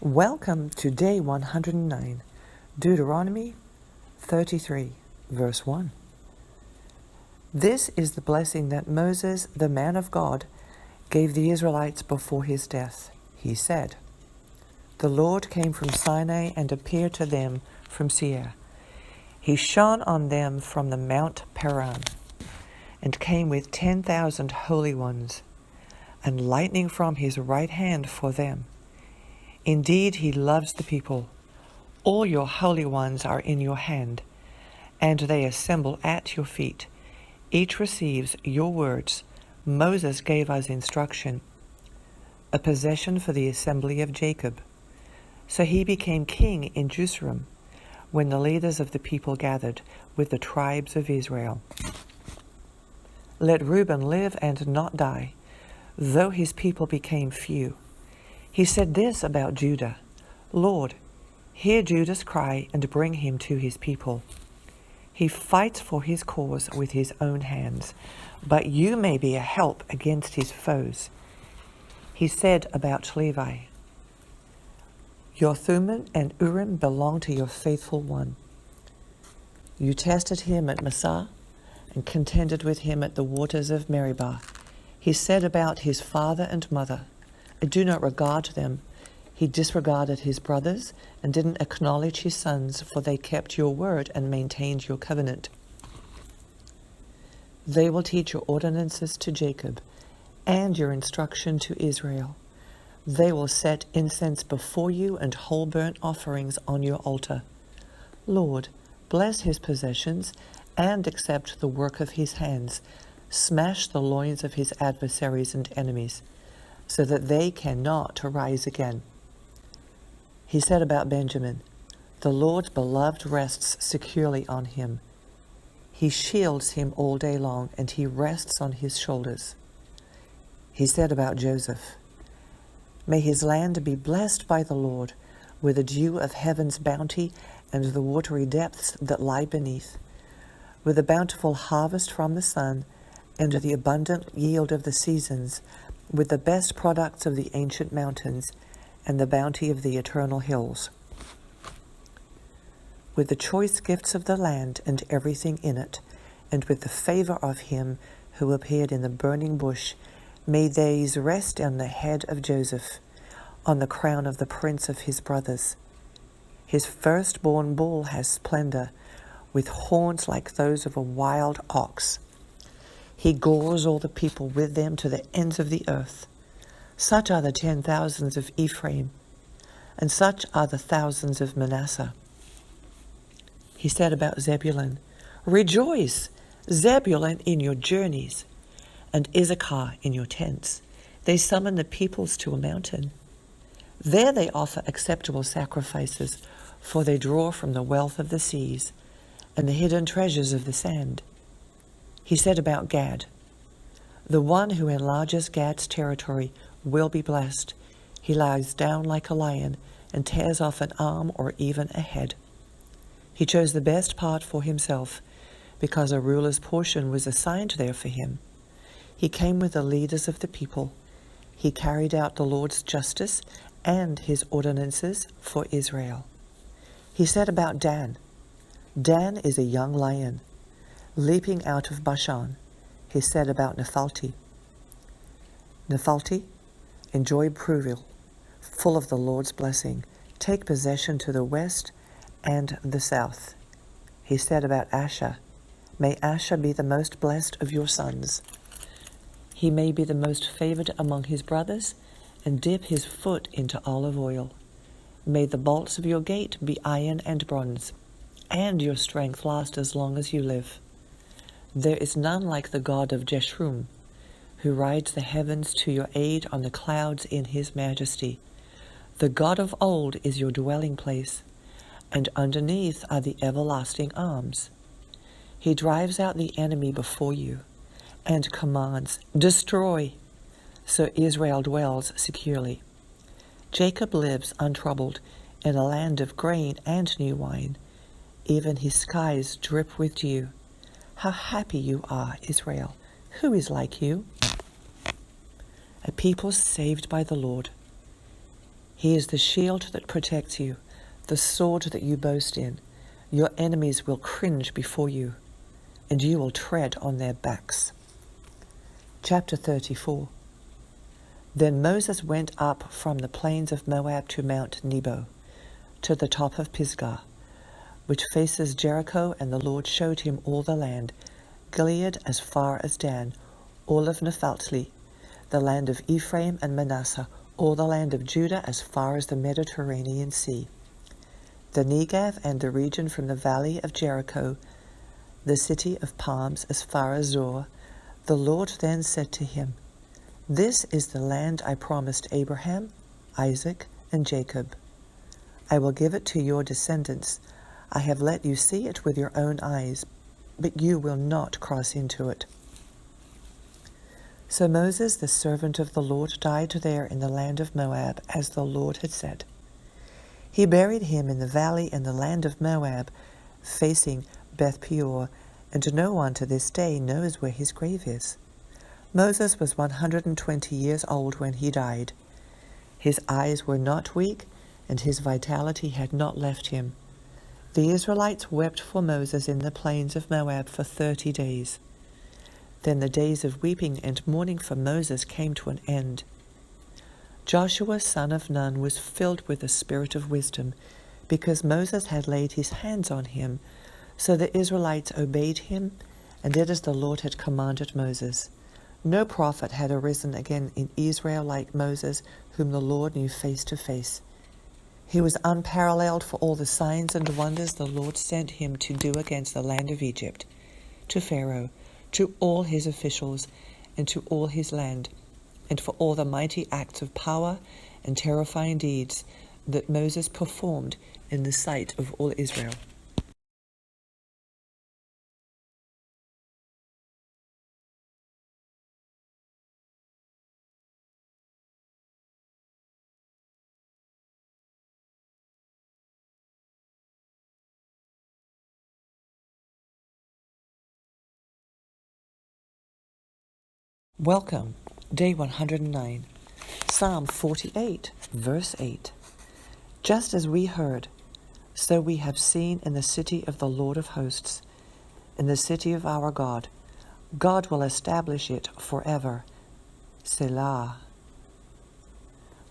Welcome to day 109, Deuteronomy 33, verse 1. This is the blessing that Moses, the man of God, gave the Israelites before his death. He said, "The Lord came from Sinai and appeared to them from Seir. He shone on them from the Mount Paran and came with 10,000 holy ones, and lightning from his right hand for them. Indeed, he loves the people. All your holy ones are in your hand, and they assemble at your feet. Each receives your words. Moses gave us instruction, a possession for the assembly of Jacob. So he became king in Jerusalem when the leaders of the people gathered with the tribes of Israel. Let Reuben live and not die, though his people became few. He said this about Judah, Lord, hear Judah's cry and bring him to his people. He fights for his cause with his own hands, but you may be a help against his foes. He said about Levi, your Thummim and Urim belong to your faithful one. You tested him at Massah and contended with him at the waters of Meribah. He said about his father and mother, I do not regard them. He disregarded his brothers and didn't acknowledge his sons, for they kept your word and maintained your covenant. They will teach your ordinances to Jacob and your instruction to Israel. They will set incense before you and whole burnt offerings on your altar. Lord, bless his possessions and accept the work of his hands. Smash the loins of his adversaries and enemies, so that they cannot rise again. He said about Benjamin, the Lord's beloved rests securely on him. He shields him all day long, and he rests on his shoulders. He said about Joseph, may his land be blessed by the Lord, with the dew of heaven's bounty and the watery depths that lie beneath, with the bountiful harvest from the sun and the abundant yield of the seasons, with the best products of the ancient mountains and the bounty of the eternal hills, with the choice gifts of the land and everything in it, and with the favor of him who appeared in the burning bush. May these rest on the head of Joseph, on the crown of the prince of his brothers. His firstborn bull has splendor, with horns like those of a wild ox. He gores all the people with them to the ends of the earth. Such are the 10,000s of Ephraim, and such are the thousands of Manasseh. He said about Zebulun, rejoice, Zebulun, in your journeys, and Issachar in your tents. They summon the peoples to a mountain. There they offer acceptable sacrifices, for they draw from the wealth of the seas and the hidden treasures of the sand. He said about Gad, the one who enlarges Gad's territory will be blessed. He lies down like a lion and tears off an arm or even a head. He chose the best part for himself, because a ruler's portion was assigned there for him. He came with the leaders of the people. He carried out the Lord's justice and his ordinances for Israel. He said about Dan, Dan is a young lion, leaping out of Bashan. He said about Nephalti, Nephalti, enjoy Pruel, full of the Lord's blessing. Take possession to the west and the south. He said about Asher, may Asher be the most blessed of your sons. He may be the most favored among his brothers, and dip his foot into olive oil. May the bolts of your gate be iron and bronze, and your strength last as long as you live. There is none like the God of Jeshurun, who rides the heavens to your aid on the clouds in his majesty. The God of old is your dwelling place, and underneath are the everlasting arms. He drives out the enemy before you, and commands, destroy, so Israel dwells securely. Jacob lives untroubled in a land of grain and new wine. Even his skies drip with dew. How happy you are, Israel! Who is like you? A people saved by the Lord. He is the shield that protects you, the sword that you boast in. Your enemies will cringe before you, and you will tread on their backs. Chapter 34. Then Moses went up from the plains of Moab to Mount Nebo, to the top of Pisgah, which faces Jericho, and the Lord showed him all the land, Gilead as far as Dan, all of Naphtali, the land of Ephraim and Manasseh, all the land of Judah as far as the Mediterranean Sea, the Negev and the region from the valley of Jericho, the city of palms as far as Zoar. The Lord then said to him, This is the land I promised Abraham, Isaac, and Jacob. I will give it to your descendants. I have let you see it with your own eyes, but you will not cross into it. So Moses, the servant of the Lord, died there in the land of Moab, as the Lord had said. He buried him in the valley in the land of Moab, facing Beth Peor, and no one to this day knows where his grave is. Moses was 120 years old when he died. His eyes were not weak, and his vitality had not left him. The Israelites wept for Moses in the plains of Moab for 30 days. Then the days of weeping and mourning for Moses came to an end. Joshua son of Nun was filled with the spirit of wisdom, because Moses had laid his hands on him. So the Israelites obeyed him and did as the Lord had commanded Moses. No prophet had arisen again in Israel like Moses, whom the Lord knew face to face. He was unparalleled for all the signs and wonders the Lord sent him to do against the land of Egypt, to Pharaoh, to all his officials, and to all his land, and for all the mighty acts of power and terrifying deeds that Moses performed in the sight of all Israel. Welcome, Day 109, Psalm 48, verse 8. Just as we heard, so we have seen in the city of the Lord of hosts, in the city of our God. God will establish it forever. Selah.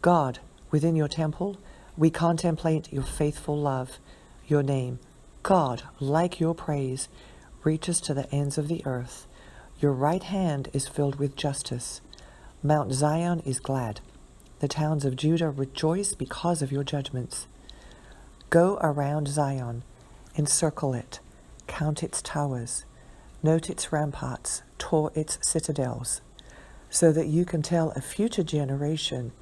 God, within your temple, we contemplate your faithful love. Your name, God, like your praise, reaches to the ends of the earth. Your right hand is filled with justice. Mount Zion is glad. The towns of Judah rejoice because of your judgments. Go around Zion, encircle it, count its towers, note its ramparts, tour its citadels, so that you can tell a future generation,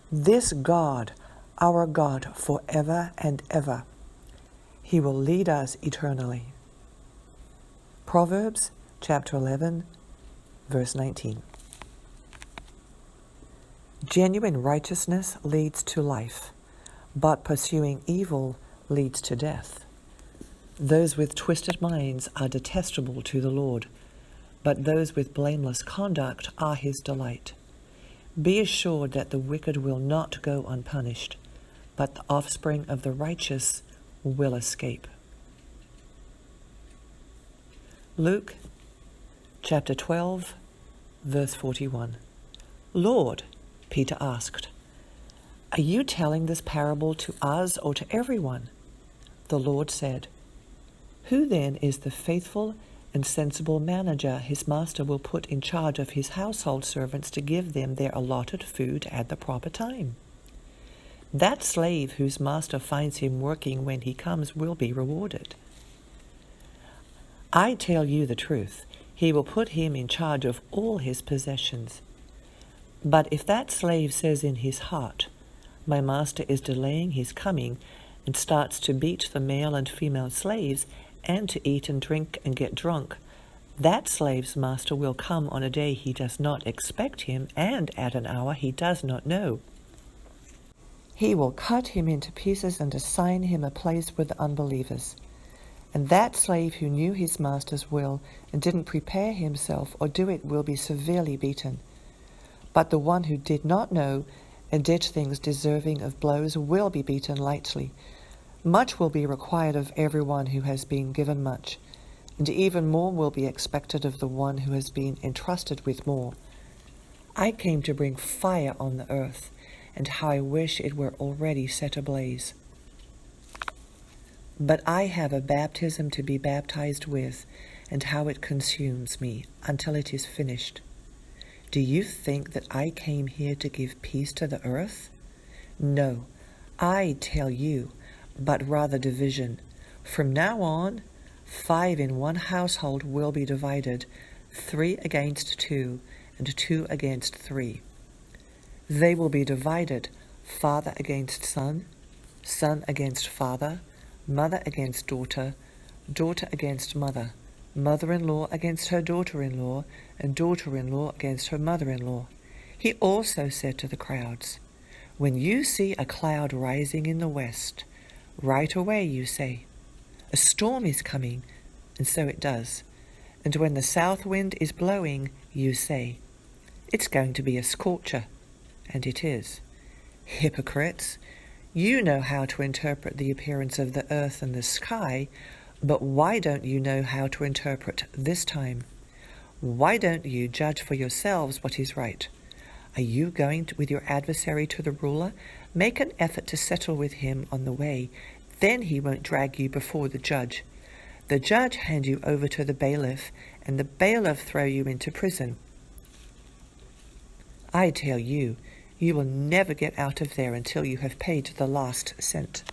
this God, our God, forever and ever. He will lead us eternally. Proverbs chapter 11, verse 19. Genuine righteousness leads to life, but pursuing evil leads to death. Those with twisted minds are detestable to the Lord, but those with blameless conduct are his delight. Be assured that the wicked will not go unpunished, but the offspring of the righteous will escape. Luke chapter 12, verse 41. Lord, Peter asked, are you telling this parable to us or to everyone? The Lord said, Who then is the faithful and sensible manager his master will put in charge of his household servants to give them their allotted food at the proper time? That slave whose master finds him working when he comes will be rewarded. I tell you the truth, he will put him in charge of all his possessions. But if that slave says in his heart, My master is delaying his coming, and starts to beat the male and female slaves, and to eat and drink and get drunk, that slave's master will come on a day he does not expect him, and at an hour he does not know. He will cut him into pieces and assign him a place with the unbelievers. And that slave who knew his master's will and didn't prepare himself or do it will be severely beaten. But the one who did not know and dead things deserving of blows will be beaten lightly. Much will be required of everyone who has been given much, and even more will be expected of the one who has been entrusted with more. I came to bring fire on the earth, and how I wish it were already set ablaze. But I have a baptism to be baptized with, and how it consumes me until it is finished. Do you think that I came here to give peace to the earth? No, I tell you, but rather division. From now on, 5 in one household will be divided, 3 against 2, and 2 against 3. They will be divided, father against son, son against father, mother against daughter, daughter against mother, mother-in-law against her daughter-in-law, and daughter-in-law against her mother-in-law. He also said to the crowds, "When you see a cloud rising in the west, right away you say, 'A storm is coming,' and so it does. And when the south wind is blowing, you say, 'It's going to be a scorcher,' and it is. Hypocrites! You know how to interpret the appearance of the earth and the sky, but why don't you know how to interpret this time? Why don't you judge for yourselves what is right? Are you going with your adversary to the ruler? Make an effort to settle with him on the way. Then he won't drag you before the judge. The judge hand you over to the bailiff, and the bailiff throw you into prison. I tell you, you will never get out of there until you have paid the last cent."